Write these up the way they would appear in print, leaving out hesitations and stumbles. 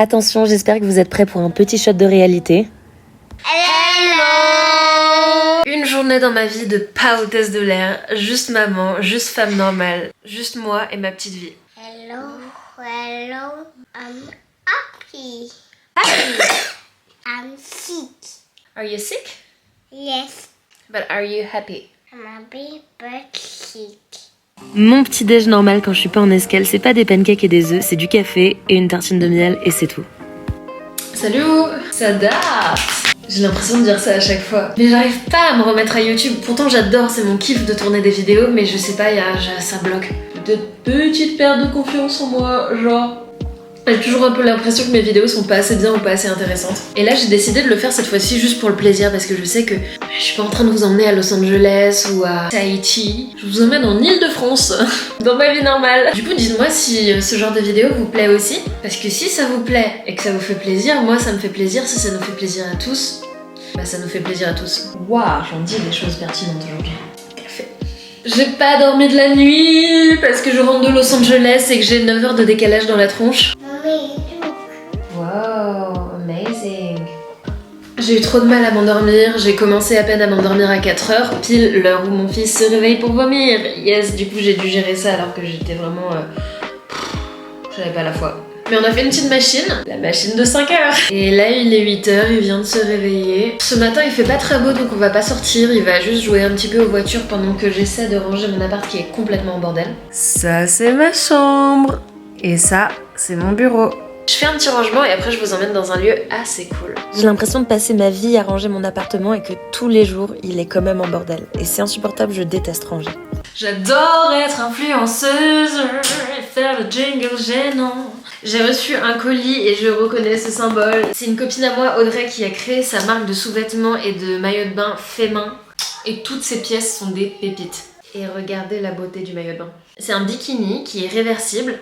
Attention, j'espère que vous êtes prêts pour un petit shot de réalité. Hello! Une journée dans ma vie de pas hôtesse de l'air, juste maman, juste femme normale, juste moi et ma petite vie. Hello, I'm happy. I'm sick. Are you sick? Yes, But are you happy? I'm happy but sick. Mon petit déj normal quand je suis pas en escale, c'est pas des pancakes et des œufs, c'est du café et une tartine de miel et c'est tout. Salut, ça date. J'ai l'impression de dire ça à chaque fois. Mais j'arrive pas à me remettre à YouTube. Pourtant j'adore, c'est mon kiff de tourner des vidéos, mais je sais pas, ça bloque. Peut-être petite perte de confiance en moi, genre... J'ai toujours un peu l'impression que mes vidéos sont pas assez bien ou pas assez intéressantes. Et là j'ai décidé de le faire cette fois-ci juste pour le plaisir parce que je sais que je suis pas en train de vous emmener à Los Angeles ou à Tahiti. Je vous emmène en Île-de-France, dans ma vie normale. Du coup dites-moi si ce genre de vidéo vous plaît aussi. Parce que si ça vous plaît et que ça vous fait plaisir, moi ça me fait plaisir. Si ça nous fait plaisir à tous, bah ça nous fait plaisir à tous. Waouh, j'en dis des choses pertinentes aujourd'hui. Café. J'ai pas dormi de la nuit parce que je rentre de Los Angeles et que j'ai 9 heures de décalage dans la tronche. Wow, amazing. J'ai eu trop de mal à m'endormir, j'ai commencé à peine à m'endormir à 4h, pile l'heure où mon fils se réveille pour vomir. Yes, du coup j'ai dû gérer ça alors que j'étais vraiment... j'avais pas la foi. Mais on a fait une petite machine, la machine de 5 heures. Et là il est 8h, il vient de se réveiller. Ce matin il fait pas très beau donc on va pas sortir, il va juste jouer un petit peu aux voitures pendant que j'essaie de ranger mon appart qui est complètement en bordel. Ça c'est ma chambre. Et ça, c'est mon bureau. Je fais un petit rangement et après je vous emmène dans un lieu assez cool. J'ai l'impression de passer ma vie à ranger mon appartement et que tous les jours, il est quand même en bordel. Et c'est insupportable, je déteste ranger. J'adore être influenceuse et faire le jingle gênant. J'ai reçu un colis et je reconnais ce symbole. C'est une copine à moi, Audrey, qui a créé sa marque de sous-vêtements et de maillots de bain fait main. Et toutes ces pièces sont des pépites. Et regardez la beauté du maillot de bain. C'est un bikini qui est réversible.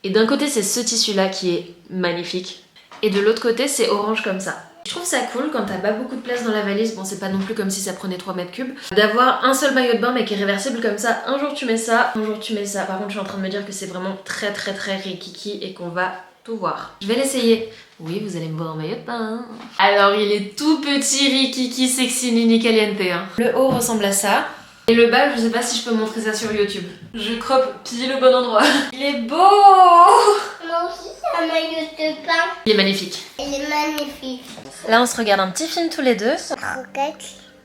Et d'un côté c'est ce tissu là qui est magnifique et de l'autre côté c'est orange comme ça. Je trouve ça cool quand t'as pas beaucoup de place dans la valise, bon c'est pas non plus comme si ça prenait 3 mètres cubes, d'avoir un seul maillot de bain mais qui est réversible comme ça, un jour tu mets ça, un jour tu mets ça. Par contre je suis en train de me dire que c'est vraiment très rikiki et qu'on va tout voir. Je vais l'essayer. Oui, vous allez me voir en maillot de bain. Alors il est tout petit, rikiki, sexy, nini caliente hein. Le haut ressemble à ça. Et le bas, je sais pas si je peux montrer ça sur YouTube. Je croppe pile au bon endroit. Il est beau! Moi aussi, c'est un maillot de bain. Il est magnifique. Il est magnifique. Là, on se regarde un petit film tous les deux. Regarde,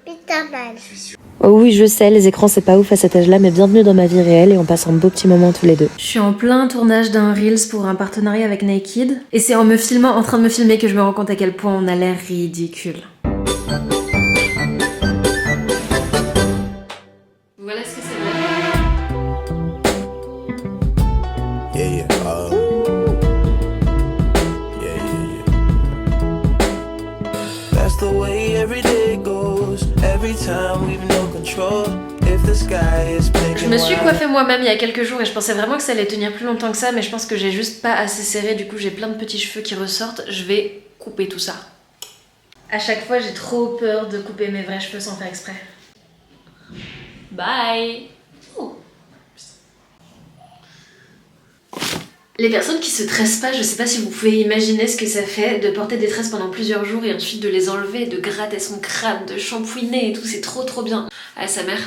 Spider-Man. Oh oui, je sais, les écrans c'est pas ouf à cet âge-là, mais bienvenue dans ma vie réelle et on passe un beau petit moment tous les deux. Je suis en plein tournage d'un Reels pour un partenariat avec Naked. Et c'est en me filmant, en train de me filmer, que je me rends compte à quel point on a l'air ridicule. Voilà ce que c'est vrai. Yeah. That's the way every day goes. Every time we've no control. If the sky is big. Je me suis coiffée moi-même il y a quelques jours et je pensais vraiment que ça allait tenir plus longtemps que ça, mais je pense que j'ai juste pas assez serré, du coup j'ai plein de petits cheveux qui ressortent. Je vais couper tout ça. À chaque fois j'ai trop peur de couper mes vrais cheveux sans faire exprès. Bye. Les personnes qui se tressent pas, je sais pas si vous pouvez imaginer ce que ça fait de porter des tresses pendant plusieurs jours et ensuite de les enlever, de gratter son crâne, de shampouiner et tout, c'est trop bien. Ah, sa mère.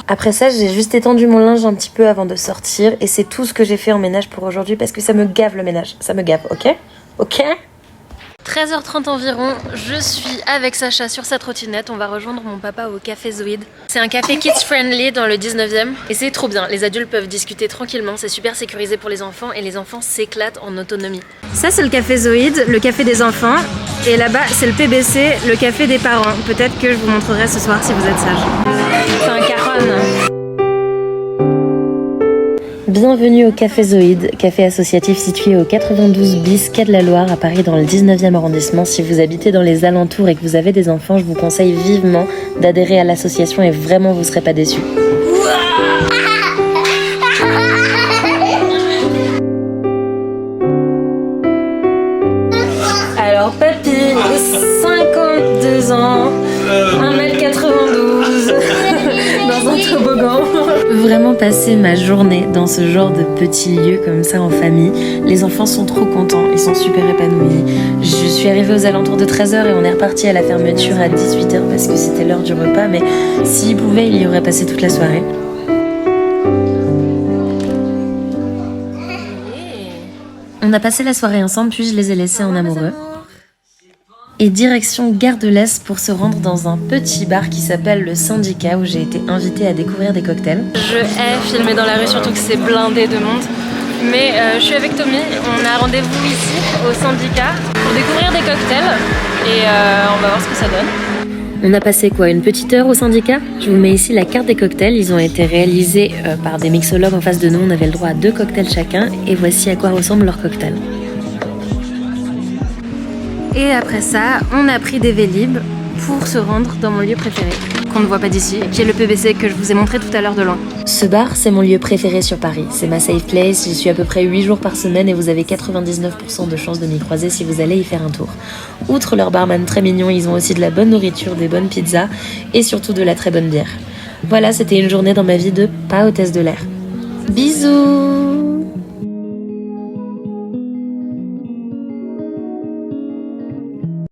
Après ça, j'ai juste étendu mon linge un petit peu avant de sortir et c'est tout ce que j'ai fait en ménage pour aujourd'hui parce que ça me gave le ménage. Ça me gave, ok? Ok? 13h30 environ, je suis avec Sacha sur sa trottinette, on va rejoindre mon papa au Café Zoïde. C'est un café kids friendly dans le 19e et c'est trop bien, les adultes peuvent discuter tranquillement, c'est super sécurisé pour les enfants et les enfants s'éclatent en autonomie. Ça c'est le Café Zoïde, le café des enfants, et là-bas c'est le PBC, le café des parents. Peut-être que je vous montrerai ce soir si vous êtes sages. C'est un caron. Bienvenue au Café Zoïde, café associatif situé au 92 bis quai de la Loire à Paris dans le 19e arrondissement. Si vous habitez dans les alentours et que vous avez des enfants, je vous conseille vivement d'adhérer à l'association et vraiment vous serez pas déçus. Alors papy, 52 ans, 1m92, dans un toboggan. Vraiment passer ma journée dans ce genre de petits lieux comme ça en famille. Les enfants sont trop contents, ils sont super épanouis. Je suis arrivée aux alentours de 13h et on est reparti à la fermeture à 18h parce que c'était l'heure du repas, mais s'il pouvait, il y aurait passé toute la soirée. On a passé la soirée ensemble, puis je les ai laissés en amoureux. Et direction Gare de l'Est pour se rendre dans un petit bar qui s'appelle le Syndicat où j'ai été invitée à découvrir des cocktails. Je hais filmer dans la rue, surtout que c'est blindé de monde. Mais je suis avec Tommy, on a rendez-vous ici au Syndicat pour découvrir des cocktails et on va voir ce que ça donne. On a passé une petite heure au Syndicat. Je vous mets ici la carte des cocktails. Ils ont été réalisés par des mixologues en face de nous. On avait le droit à 2 cocktails chacun. Et voici à quoi ressemble leur cocktail. Et après ça, on a pris des Vélib pour se rendre dans mon lieu préféré, qu'on ne voit pas d'ici, qui est le PBC que je vous ai montré tout à l'heure de loin. Ce bar, c'est mon lieu préféré sur Paris. C'est ma safe place. J'y suis à peu près 8 jours par semaine et vous avez 99% de chances de m'y croiser si vous allez y faire un tour. Outre leur barman très mignon, ils ont aussi de la bonne nourriture, des bonnes pizzas et surtout de la très bonne bière. Voilà, c'était une journée dans ma vie de pas hôtesse de l'air. Bisous!